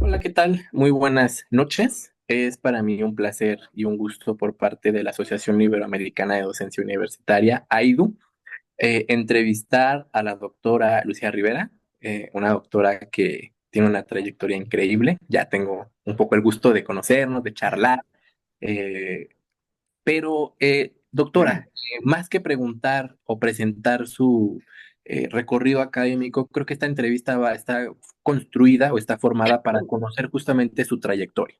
Hola, ¿qué tal? Muy buenas noches. Es para mí un placer y un gusto por parte de la Asociación Iberoamericana de Docencia Universitaria, AIDU, entrevistar a la doctora Lucía Rivera, una doctora que tiene una trayectoria increíble. Ya tengo un poco el gusto de conocernos, de charlar, eh, pero, doctora, más que preguntar o presentar su recorrido académico, creo que esta entrevista está construida o está formada para conocer justamente su trayectoria.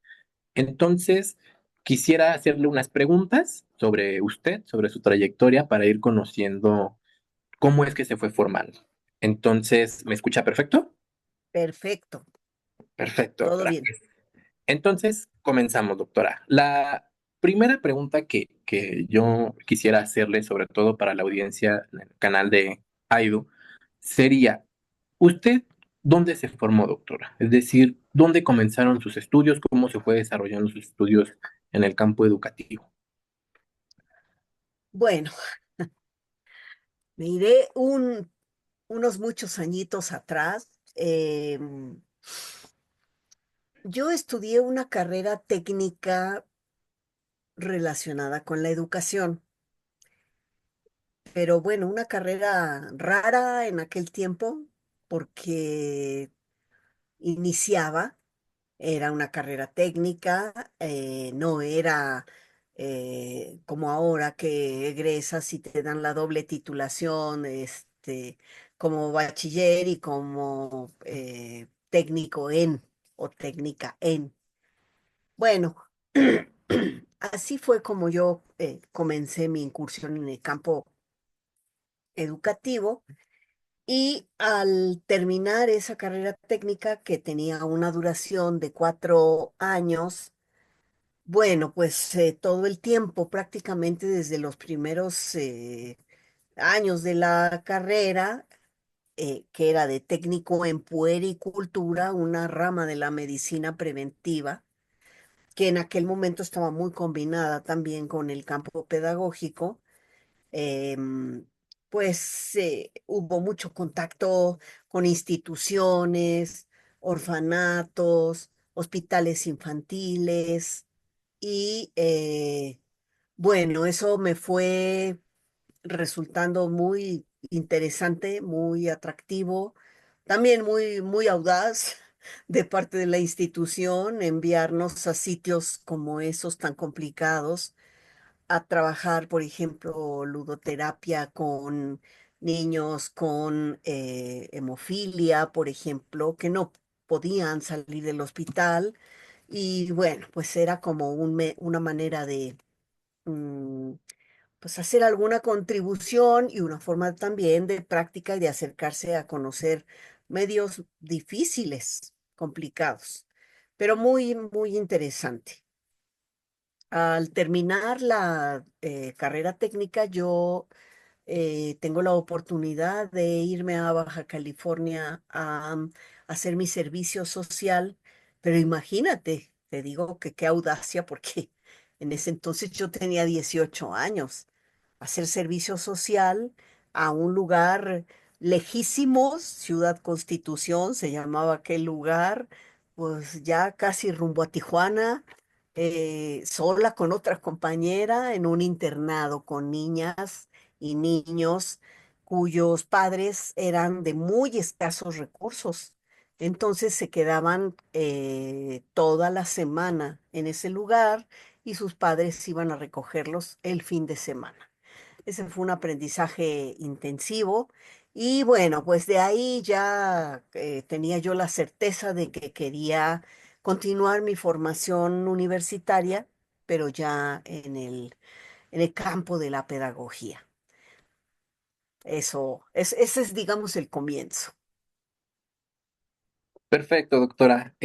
Entonces, quisiera hacerle unas preguntas sobre usted, sobre su trayectoria, para ir conociendo cómo es que se fue formando. Entonces, ¿me escucha perfecto? Perfecto, Perfecto, todo doctora. bien. Entonces, comenzamos, doctora. La primera pregunta que yo quisiera hacerle, sobre todo para la audiencia en el canal de AIDU, sería, ¿usted dónde se formó, doctora? Es decir, ¿dónde comenzaron sus estudios? ¿Cómo se fue desarrollando sus estudios en el campo educativo? Bueno, me iré unos muchos añitos atrás. Yo estudié una carrera técnica relacionada con la educación, pero bueno, una carrera rara en aquel tiempo porque iniciaba. Era una carrera técnica, no era como ahora que egresas y te dan la doble titulación, como bachiller y como técnico en o técnica en. Bueno, así fue como yo comencé mi incursión en el campo educativo. Y al terminar esa carrera técnica que tenía una duración de 4 años, bueno, pues todo el tiempo, prácticamente desde los primeros años de la carrera, que era de técnico en puericultura, una rama de la medicina preventiva, que en aquel momento estaba muy combinada también con el campo pedagógico. em, pues hubo mucho contacto con instituciones, orfanatos, hospitales infantiles y bueno, eso me fue resultando muy interesante, muy atractivo, también muy audaz de parte de la institución enviarnos a sitios como esos tan complicados a trabajar, por ejemplo, ludoterapia con niños con hemofilia, por ejemplo, que no podían salir del hospital. Y bueno, pues era como una manera de mm, pues hacer alguna contribución y una forma también de práctica y de acercarse a conocer medios difíciles, complicados, pero muy interesante. Al terminar la carrera técnica, yo tengo la oportunidad de irme a Baja California a hacer mi servicio social, pero imagínate, te digo que qué audacia, porque en ese entonces yo tenía 18 años, hacer servicio social a un lugar lejísimos, Ciudad Constitución se llamaba aquel lugar, pues ya casi rumbo a Tijuana, sola con otra compañera en un internado con niñas y niños cuyos padres eran de muy escasos recursos. Entonces se quedaban toda la semana en ese lugar y sus padres iban a recogerlos el fin de semana. Ese fue un aprendizaje intensivo y bueno, pues de ahí ya tenía yo la certeza de que quería continuar mi formación universitaria, pero ya en el campo de la pedagogía. Ese es, digamos, el comienzo. Perfecto, doctora.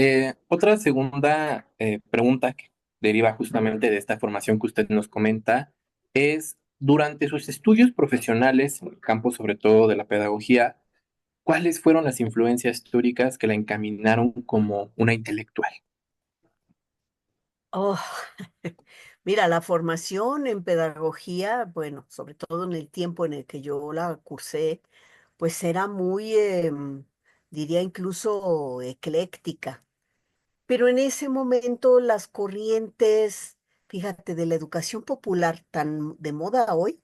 Otra segunda pregunta que deriva justamente de esta formación que usted nos comenta es, durante sus estudios profesionales, en el campo sobre todo de la pedagogía, ¿cuáles fueron las influencias históricas que la encaminaron como una intelectual? Oh, mira, la formación en pedagogía, bueno, sobre todo en el tiempo en el que yo la cursé, pues era muy, diría incluso ecléctica. pero en ese momento las corrientes, fíjate, de la educación popular tan de moda hoy,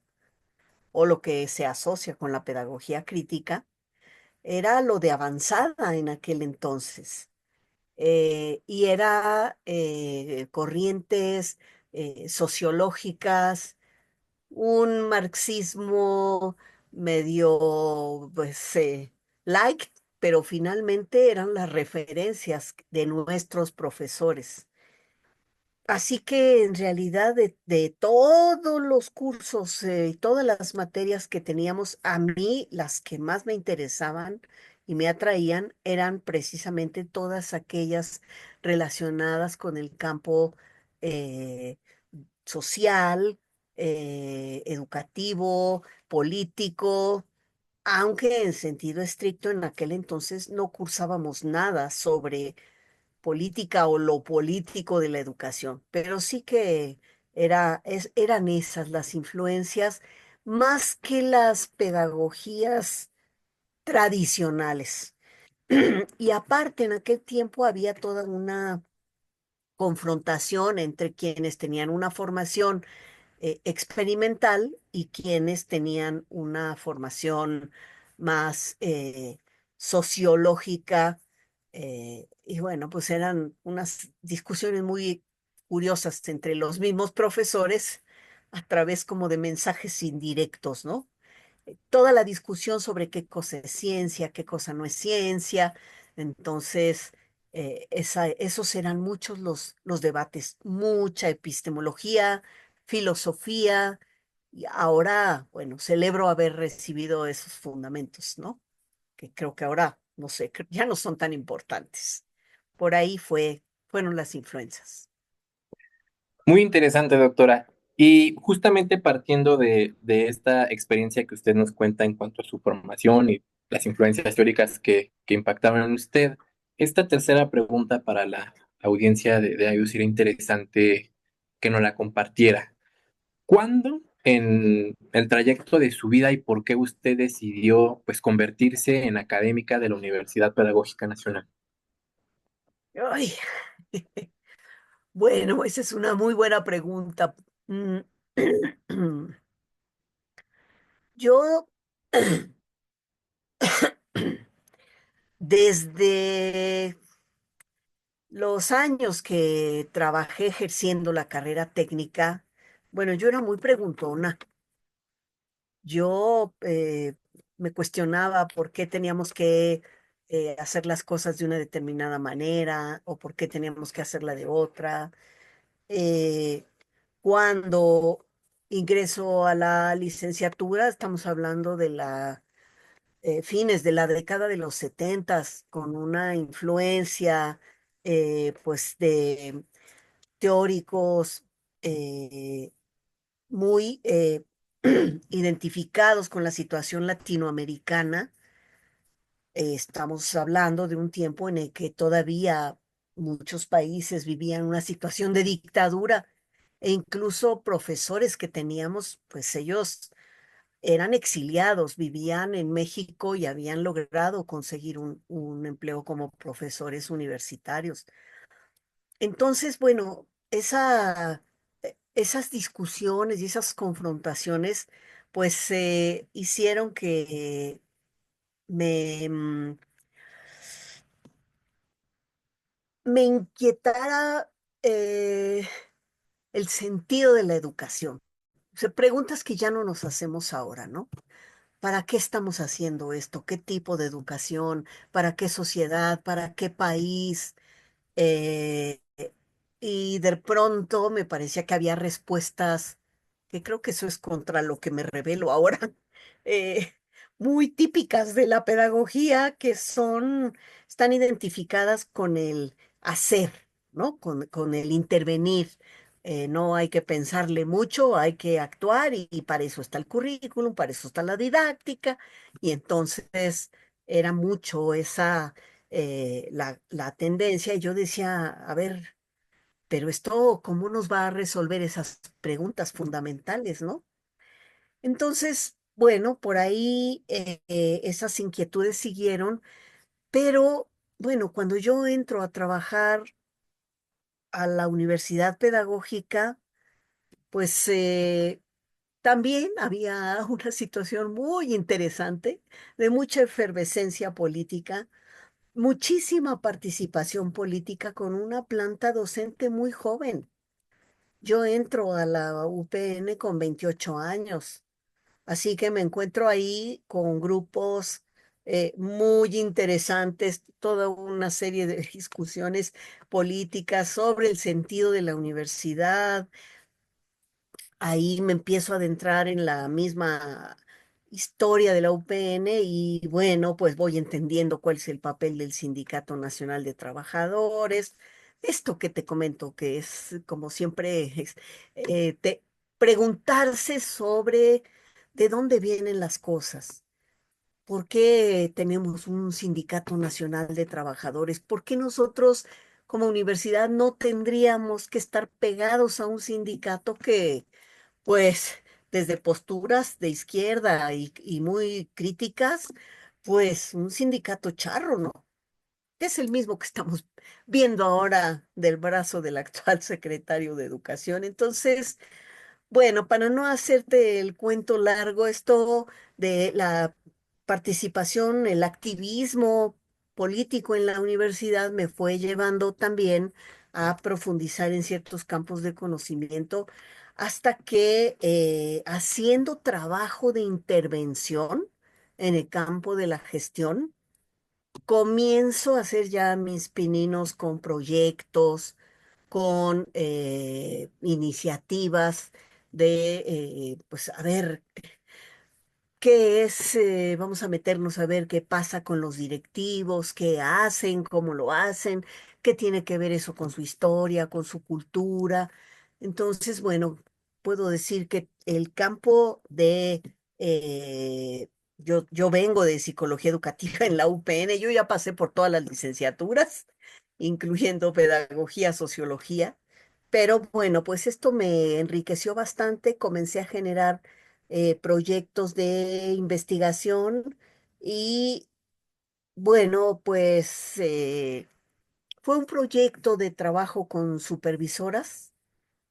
o lo que se asocia con la pedagogía crítica, era lo de avanzada en aquel entonces. Y era corrientes sociológicas, un marxismo medio, pues, light, pero finalmente eran las referencias de nuestros profesores. Así que en realidad de todos los cursos y todas las materias que teníamos, a mí las que más me interesaban y me atraían eran precisamente todas aquellas relacionadas con el campo eh, social, educativo, político, aunque en sentido estricto en aquel entonces no cursábamos nada sobre política o lo político de la educación, pero sí que eran esas las influencias más que las pedagogías tradicionales. Y aparte, en aquel tiempo había toda una confrontación entre quienes tenían una formación experimental y quienes tenían una formación más sociológica. Y bueno, pues eran unas discusiones muy curiosas entre los mismos profesores a través como de mensajes indirectos, ¿no? Toda la discusión sobre qué cosa es ciencia, qué cosa no es ciencia. Entonces, esos eran muchos los debates, mucha epistemología, filosofía, y ahora, bueno, celebro haber recibido esos fundamentos, ¿no? Que creo que ahora, no sé, ya no son tan importantes. Por ahí fueron las influencias. Muy interesante, doctora. Y justamente partiendo de esta experiencia que usted nos cuenta en cuanto a su formación y las influencias teóricas que impactaron en usted, esta tercera pregunta para la audiencia de Ayuso sería interesante que nos la compartiera. ¿Cuándo en el trayecto de su vida y por qué usted decidió pues convertirse en académica de la Universidad Pedagógica Nacional? Ay, bueno, esa es una muy buena pregunta. Mm, Yo, desde los años que trabajé ejerciendo la carrera técnica, bueno, yo era muy preguntona. Yo me cuestionaba por qué teníamos que hacer las cosas de una determinada manera o por qué teníamos que hacerla de otra. Eh, Cuando ingreso a la licenciatura, estamos hablando de la fines de la década de los setentas, con una influencia pues de teóricos eh, muy identificados con la situación latinoamericana. Estamos hablando de un tiempo en el que todavía muchos países vivían una situación de dictadura e incluso profesores que teníamos, pues ellos eran exiliados, vivían en México y habían logrado conseguir un empleo como profesores universitarios. Entonces, bueno, esas discusiones y esas confrontaciones, pues hicieron que me inquietara eh, el sentido de la educación. O sea, preguntas que ya no nos hacemos ahora, ¿no? ¿Para qué estamos haciendo esto? ¿Qué tipo de educación? ¿Para qué sociedad? ¿Para qué país? Eh, y de pronto me parecía que había respuestas, que creo que eso es contra lo que me revelo ahora, eh, muy típicas de la pedagogía, que están identificadas con el hacer, ¿no? Con el intervenir. No hay que pensarle mucho, hay que actuar y para eso está el currículum, para eso está la didáctica. Y entonces era mucho esa la tendencia, y yo decía, a ver, pero esto, ¿cómo nos va a resolver esas preguntas fundamentales, ¿no? Entonces, bueno, por ahí esas inquietudes siguieron, pero bueno, cuando yo entro a trabajar, a la universidad pedagógica, pues también había una situación muy interesante, de mucha efervescencia política, muchísima participación política con una planta docente muy joven. Yo entro a la UPN con 28 años. Así que me encuentro ahí con grupos muy interesantes, toda una serie de discusiones políticas sobre el sentido de la universidad. Ahí me empiezo a adentrar en la misma historia de la UPN y bueno, pues voy entendiendo cuál es el papel del Sindicato Nacional de Trabajadores. Esto que te comento, que es como siempre, preguntarse sobre de dónde vienen las cosas. ¿Por qué tenemos un Sindicato Nacional de Trabajadores? ¿Por qué nosotros como universidad no tendríamos que estar pegados a un sindicato que pues desde posturas de izquierda y muy críticas, pues un sindicato charro, ¿no? Es el mismo que estamos viendo ahora del brazo del actual secretario de Educación. Entonces, bueno, para no hacerte el cuento largo, esto de la participación, el activismo político en la universidad me fue llevando también a profundizar en ciertos campos de conocimiento hasta que haciendo trabajo de intervención en el campo de la gestión, comienzo a hacer ya mis pininos con proyectos, con iniciativas de, pues, a ver, qué es, vamos a meternos a ver qué pasa con los directivos, qué hacen, cómo lo hacen, qué tiene que ver eso con su historia, con su cultura. Entonces, bueno, puedo decir que el campo de, yo vengo de psicología educativa en la UPN, yo ya pasé por todas las licenciaturas, incluyendo pedagogía, sociología. Pero bueno, pues esto me enriqueció bastante, comencé a generar proyectos de investigación y bueno, pues fue un proyecto de trabajo con supervisoras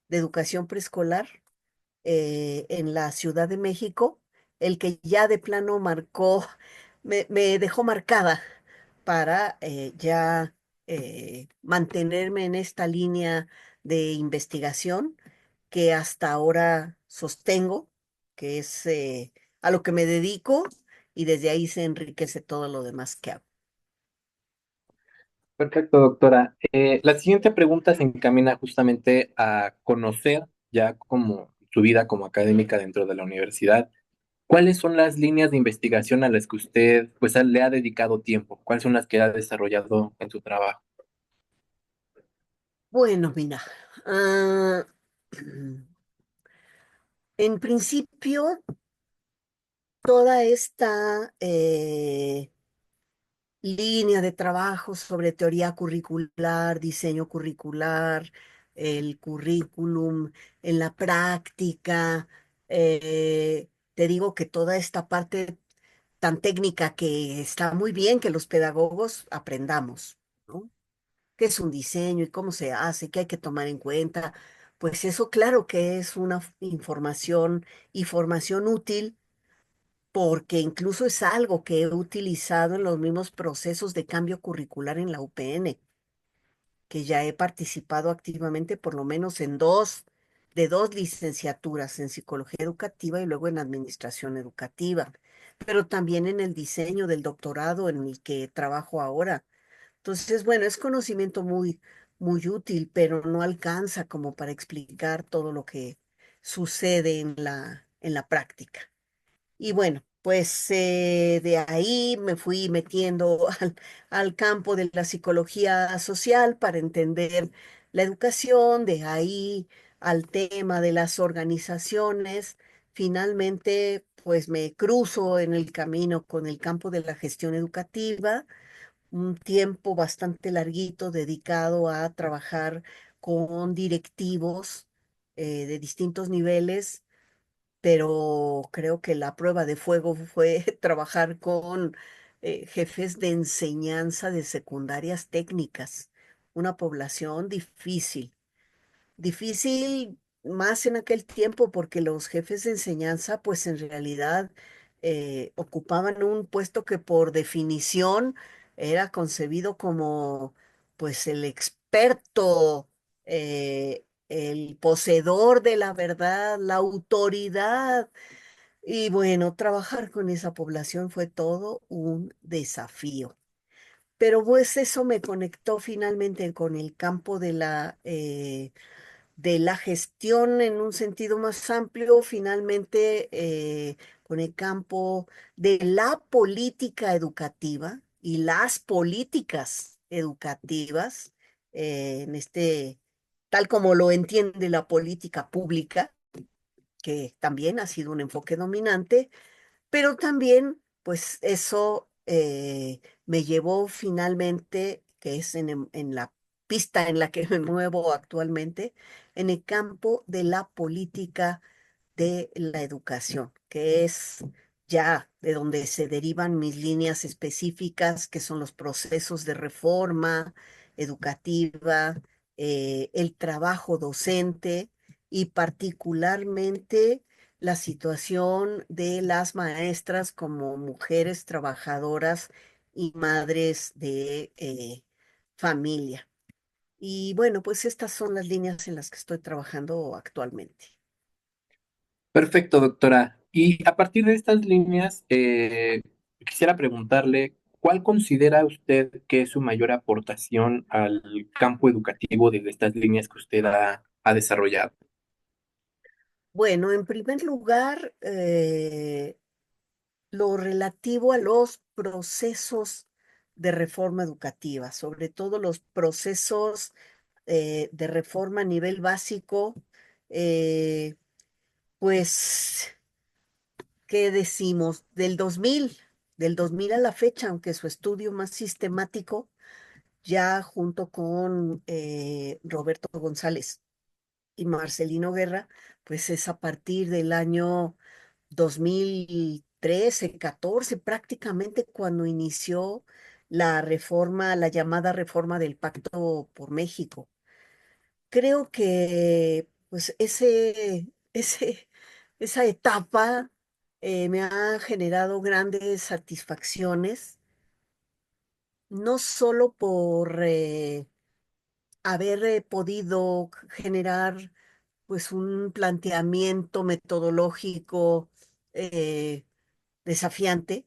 de educación preescolar en la Ciudad de México, el que ya de plano marcó, me dejó marcada para ya mantenerme en esta línea de investigación que hasta ahora sostengo, que es a lo que me dedico y desde ahí se enriquece todo lo demás que hago. Perfecto, doctora. La siguiente pregunta se encamina justamente a conocer ya como su vida como académica dentro de la universidad. ¿Cuáles son las líneas de investigación a las que usted pues le ha dedicado tiempo? ¿Cuáles son las que ha desarrollado en su trabajo? Bueno, mira, ah, en principio, toda esta línea de trabajo sobre teoría curricular, diseño curricular, el currículum en la práctica. Te digo que toda esta parte tan técnica que está muy bien que los pedagogos aprendamos, ¿no? ¿Qué es un diseño y cómo se hace? ¿Qué hay que tomar en cuenta? Pues eso claro que es una información y formación útil porque incluso es algo que he utilizado en los mismos procesos de cambio curricular en la UPN, que ya he participado activamente por lo menos en de dos licenciaturas en psicología educativa y luego en administración educativa, pero también en el diseño del doctorado en el que trabajo ahora. Entonces, bueno, es conocimiento muy útil, pero no alcanza como para explicar todo lo que sucede en en la práctica. Y bueno, pues de ahí me fui metiendo al campo de la psicología social para entender la educación, de ahí al tema de las organizaciones. Finalmente, pues me cruzo en el camino con el campo de la gestión educativa, un tiempo bastante larguito dedicado a trabajar con directivos de distintos niveles, pero creo que la prueba de fuego fue trabajar con jefes de enseñanza de secundarias técnicas, una población difícil. Difícil más en aquel tiempo porque los jefes de enseñanza pues en realidad ocupaban un puesto que por definición era concebido como pues el experto, el poseedor de la verdad, la autoridad. Y bueno, trabajar con esa población fue todo un desafío. Pero pues eso me conectó finalmente con el campo de la gestión en un sentido más amplio, finalmente con el campo de la política educativa y las políticas educativas, tal como lo entiende la política pública, que también ha sido un enfoque dominante, pero también, pues eso me llevó finalmente, que es en la pista en la que me muevo actualmente, en el campo de la política de la educación, que es ya de donde se derivan mis líneas específicas, que son los procesos de reforma educativa, el trabajo docente y particularmente la situación de las maestras como mujeres trabajadoras y madres de familia. Y bueno, pues estas son las líneas en las que estoy trabajando actualmente. Perfecto, doctora. Y a partir de estas líneas, quisiera preguntarle, ¿cuál considera usted que es su mayor aportación al campo educativo de estas líneas que usted ha desarrollado? Bueno, en primer lugar, lo relativo a los procesos de reforma educativa, sobre todo los procesos de reforma a nivel básico, eh, pues, ¿qué decimos? Del 2000 a la fecha, aunque su estudio más sistemático, ya junto con Roberto González y Marcelino Guerra, pues es a partir del año 2013, 14, prácticamente cuando inició la reforma, la llamada reforma del Pacto por México. Creo que pues esa etapa me ha generado grandes satisfacciones, no solo por haber podido generar pues un planteamiento metodológico eh, desafiante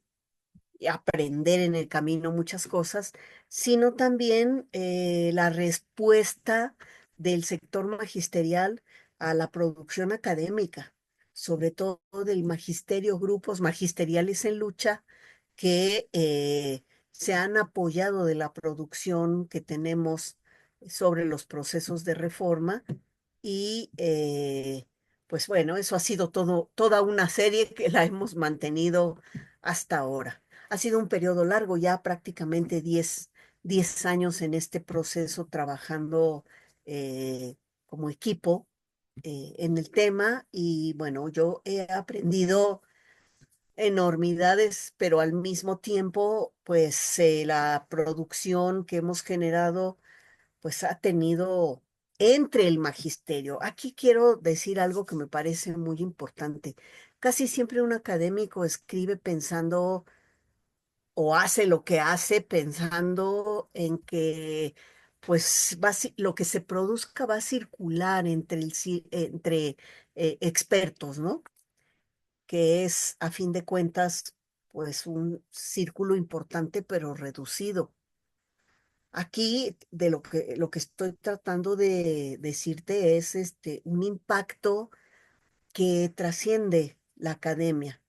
y aprender en el camino muchas cosas, sino también la respuesta del sector magisterial a la producción académica, sobre todo del magisterio, grupos magisteriales en lucha que se han apoyado de la producción que tenemos sobre los procesos de reforma y pues bueno, eso ha sido toda una serie que la hemos mantenido hasta ahora. Ha sido un periodo largo, ya prácticamente 10 años en este proceso trabajando como equipo en el tema y bueno, yo he aprendido enormidades, pero al mismo tiempo, pues la producción que hemos generado pues ha tenido entre el magisterio. Aquí quiero decir algo que me parece muy importante. Casi siempre un académico escribe pensando o hace lo que hace pensando en que pues lo que se produzca va a circular entre expertos, ¿no? Que es a fin de cuentas pues un círculo importante pero reducido. Aquí de lo que estoy tratando de decirte es un impacto que trasciende la academia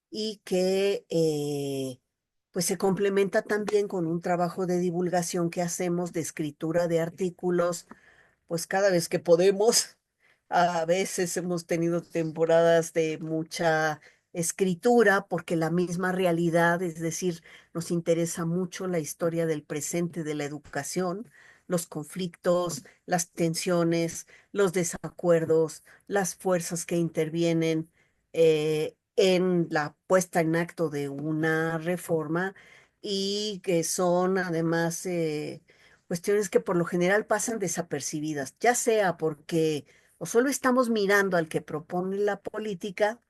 y que pues se complementa también con un trabajo de divulgación que hacemos de escritura de artículos pues cada vez que podemos. A veces hemos tenido temporadas de mucha escritura porque la misma realidad, es decir, nos interesa mucho la historia del presente de la educación, los conflictos, las tensiones, los desacuerdos, las fuerzas que intervienen en la puesta en acto de una reforma y que son además cuestiones que por lo general pasan desapercibidas, ya sea porque o solo estamos mirando al que propone la política,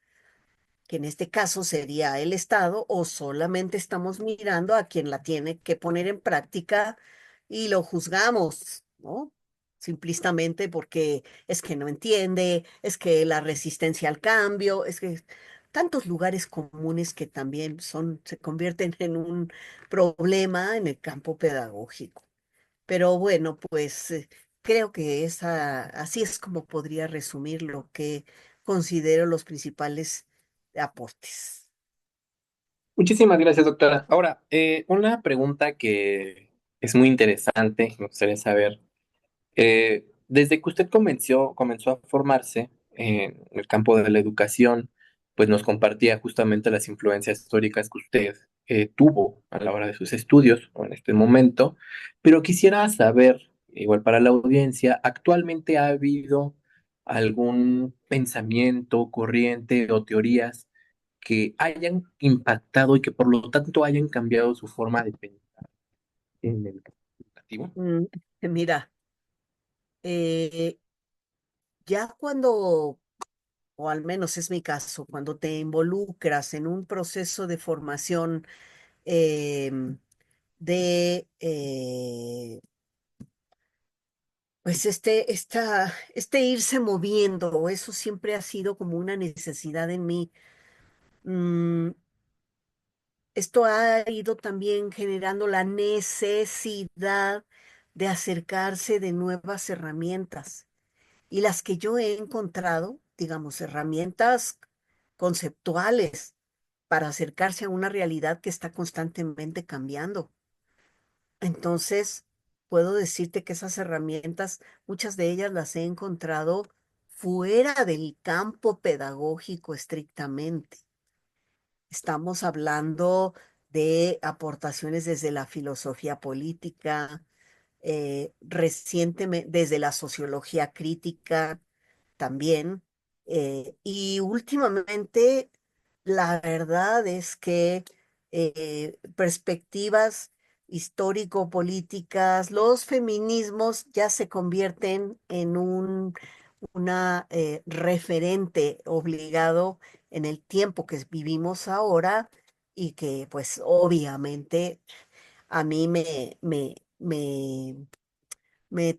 que en este caso sería el Estado, o solamente estamos mirando a quien la tiene que poner en práctica y lo juzgamos, ¿no? Simplistamente porque es que no entiende, es que la resistencia al cambio, es que tantos lugares comunes que también se convierten en un problema en el campo pedagógico. Pero bueno, pues creo que así es como podría resumir lo que considero los principales aportes. Muchísimas gracias, doctora. Ahora, una pregunta que es muy interesante, me gustaría saber. Desde que usted comenzó a formarse en el campo de la educación, pues nos compartía justamente las influencias históricas que usted tuvo a la hora de sus estudios o en este momento, pero quisiera saber, igual para la audiencia, ¿actualmente ha habido algún pensamiento, corriente o teorías que hayan impactado y que por lo tanto hayan cambiado su forma de pensar en el campo educativo? Mm, Mira, eh, ya cuando, o al menos es mi caso, cuando te involucras en un proceso de formación em, de, pues este irse moviendo, eso siempre ha sido como una necesidad en mí. Mm, Esto ha ido también generando la necesidad de acercarse de nuevas herramientas. Y las que yo he encontrado, digamos, herramientas conceptuales para acercarse a una realidad que está constantemente cambiando. Entonces, puedo decirte que esas herramientas, muchas de ellas las he encontrado fuera del campo pedagógico estrictamente. Estamos hablando de aportaciones desde la filosofía política, recientemente desde la sociología crítica también. Y últimamente, la verdad es que perspectivas histórico-políticas, los feminismos ya se convierten en una referente obligado en el tiempo que vivimos ahora y que pues obviamente a mí me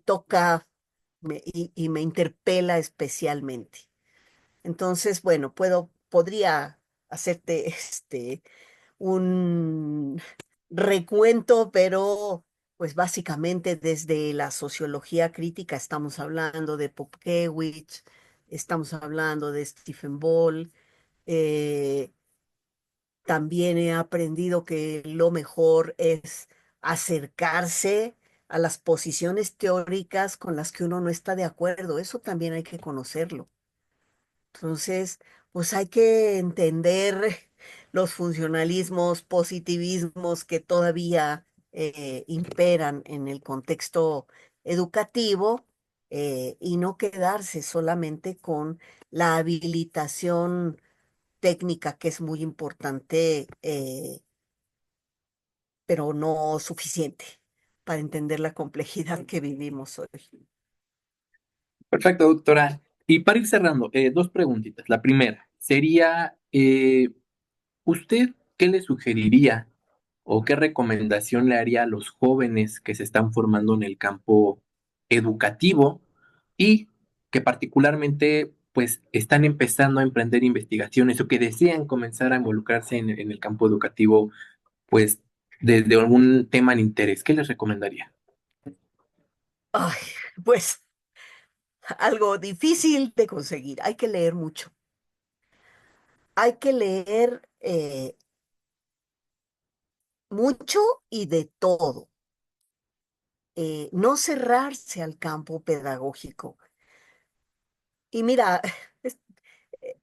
toca y me interpela especialmente. Entonces, bueno, podría hacerte un recuento, pero pues básicamente desde la sociología crítica estamos hablando de Popkewitz, estamos hablando de Stephen Ball. eh, También he aprendido que lo mejor es acercarse a las posiciones teóricas con las que uno no está de acuerdo. Eso también hay que conocerlo. Entonces, pues hay que entender los funcionalismos, positivismos que todavía imperan en el contexto educativo, y no quedarse solamente con la habilitación técnica, que es muy importante, pero no suficiente para entender la complejidad que vivimos hoy. Perfecto, doctora. Y para ir cerrando, dos preguntitas. La primera sería, ¿usted qué le sugeriría o qué recomendación le haría a los jóvenes que se están formando en el campo educativo y que particularmente pues están empezando a emprender investigaciones o que desean comenzar a involucrarse en el campo educativo pues desde algún tema de interés? ¿Qué les recomendaría? Ay, pues algo difícil de conseguir. Hay que leer mucho. Hay que leer mucho y de todo. No cerrarse al campo pedagógico. Y mira, es-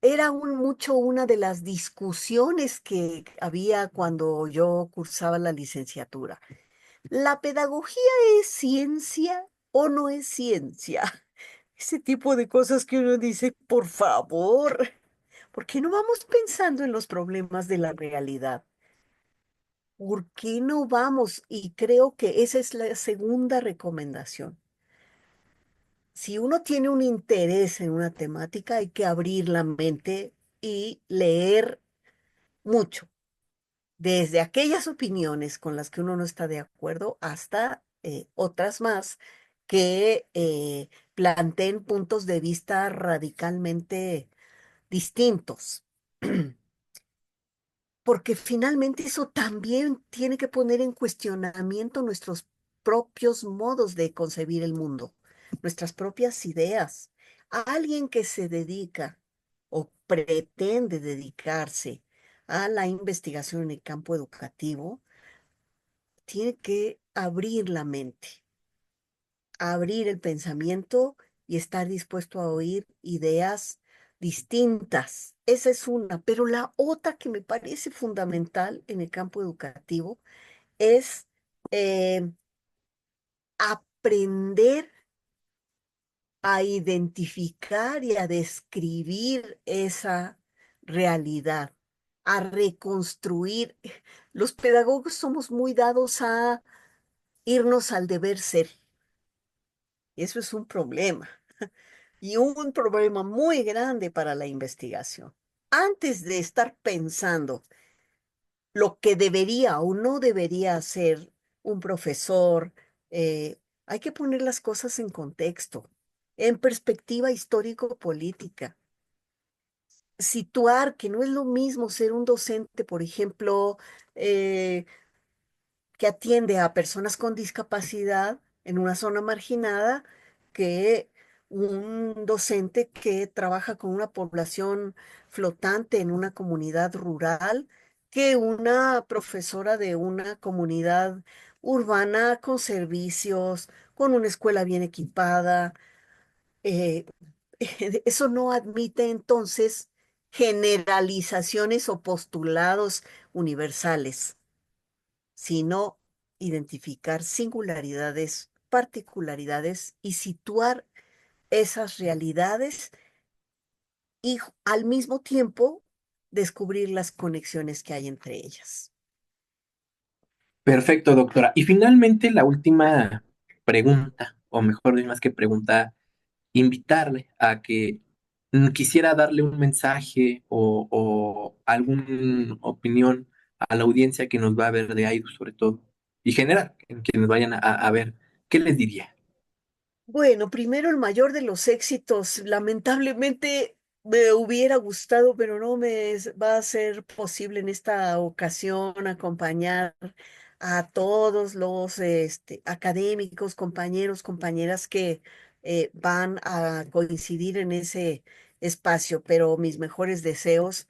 era mucho una de las discusiones que había cuando yo cursaba la licenciatura. ¿La pedagogía es ciencia o no es ciencia? Ese tipo de cosas que uno dice, por favor, ¿por qué no vamos pensando en los problemas de la realidad? ¿Por qué no vamos? Y creo que esa es la segunda recomendación. Si uno tiene un interés en una temática, hay que abrir la mente y leer mucho, desde aquellas opiniones con las que uno no está de acuerdo hasta otras más que planteen puntos de vista radicalmente distintos. Porque finalmente eso también tiene que poner en cuestionamiento nuestros propios modos de concebir el mundo, nuestras propias ideas. Alguien que se dedica o pretende dedicarse a la investigación en el campo educativo tiene que abrir la mente, abrir el pensamiento y estar dispuesto a oír ideas distintas. Esa es una, pero la otra que me parece fundamental en el campo educativo es eh, aprender a identificar y a describir esa realidad, a reconstruir. Los pedagogos somos muy dados a irnos al deber ser. Eso es un problema. Y un problema muy grande para la investigación. Antes de estar pensando lo que debería o no debería hacer un profesor, hay que poner las cosas en contexto, en perspectiva histórico-política. Situar que no es lo mismo ser un docente, por ejemplo, eh, que atiende a personas con discapacidad en una zona marginada que un docente que trabaja con una población flotante en una comunidad rural, que una profesora de una comunidad urbana con servicios, con una escuela bien equipada. Eh, Eso no admite entonces generalizaciones o postulados universales, sino identificar singularidades, particularidades y situar esas realidades y al mismo tiempo descubrir las conexiones que hay entre ellas. Perfecto, doctora. Y finalmente la última pregunta, o mejor dicho, más que pregunta, invitarle a que quisiera darle un mensaje o alguna opinión a la audiencia que nos va a ver de AIDU sobre todo, y general, en quienes vayan a ver, ¿qué les diría? Bueno, primero el mayor de los éxitos. Lamentablemente me hubiera gustado, pero no va a ser posible en esta ocasión acompañar a todos los académicos, compañeros, compañeras que van a coincidir en ese espacio, pero mis mejores deseos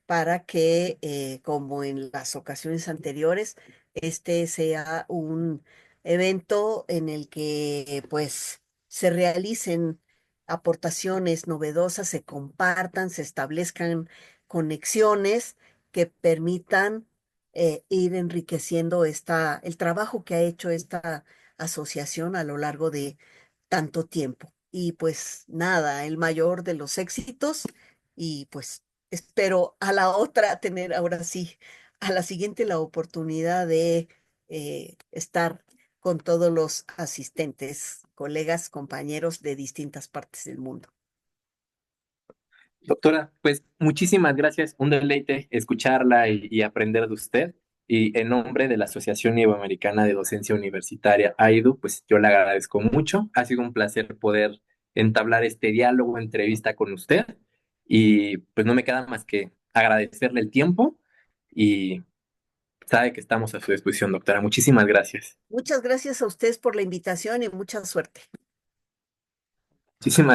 para que, como en las ocasiones anteriores, este sea un evento en el que, pues, se realicen aportaciones novedosas, se compartan, se establezcan conexiones que permitan ir enriqueciendo el trabajo que ha hecho esta asociación a lo largo de tanto tiempo. Y pues nada, el mayor de los éxitos y pues espero a la otra tener ahora sí, a la siguiente la oportunidad de estar con todos los asistentes, colegas, compañeros de distintas partes del mundo. Doctora, pues muchísimas gracias, un deleite escucharla y aprender de usted. Y en nombre de la Asociación Iberoamericana de Docencia Universitaria, AIDU, pues yo le agradezco mucho. Ha sido un placer poder entablar este diálogo, entrevista con usted. Y pues no me queda más que agradecerle el tiempo y sabe que estamos a su disposición, doctora. Muchísimas gracias. Muchas gracias a ustedes por la invitación y mucha suerte. Muchísimas